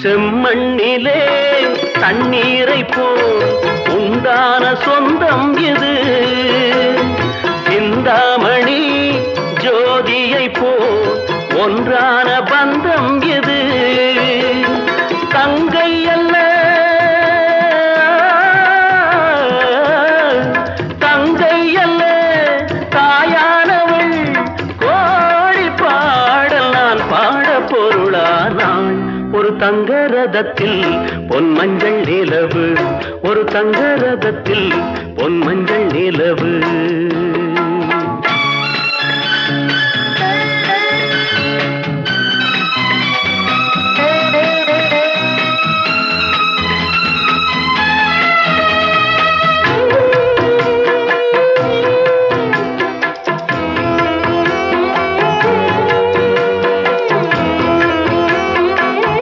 செம்மண்ணிலே தண்ணீரை போல் உண்டான சொந்தம் இது. சிந்தாமணி ஜோதியை போல் ஒன்றான பந்தம் இது. தங்கை அல்ல தங்கை அல்ல தாயானவள், கோடி பாடல் நான் பாட பொருளானாள். ஒரு தங்க ரதத்தில் பொன் மஞ்சள் நிலவு, ஒரு தங்க ரதத்தில் பொன் மஞ்சள் நிலவு.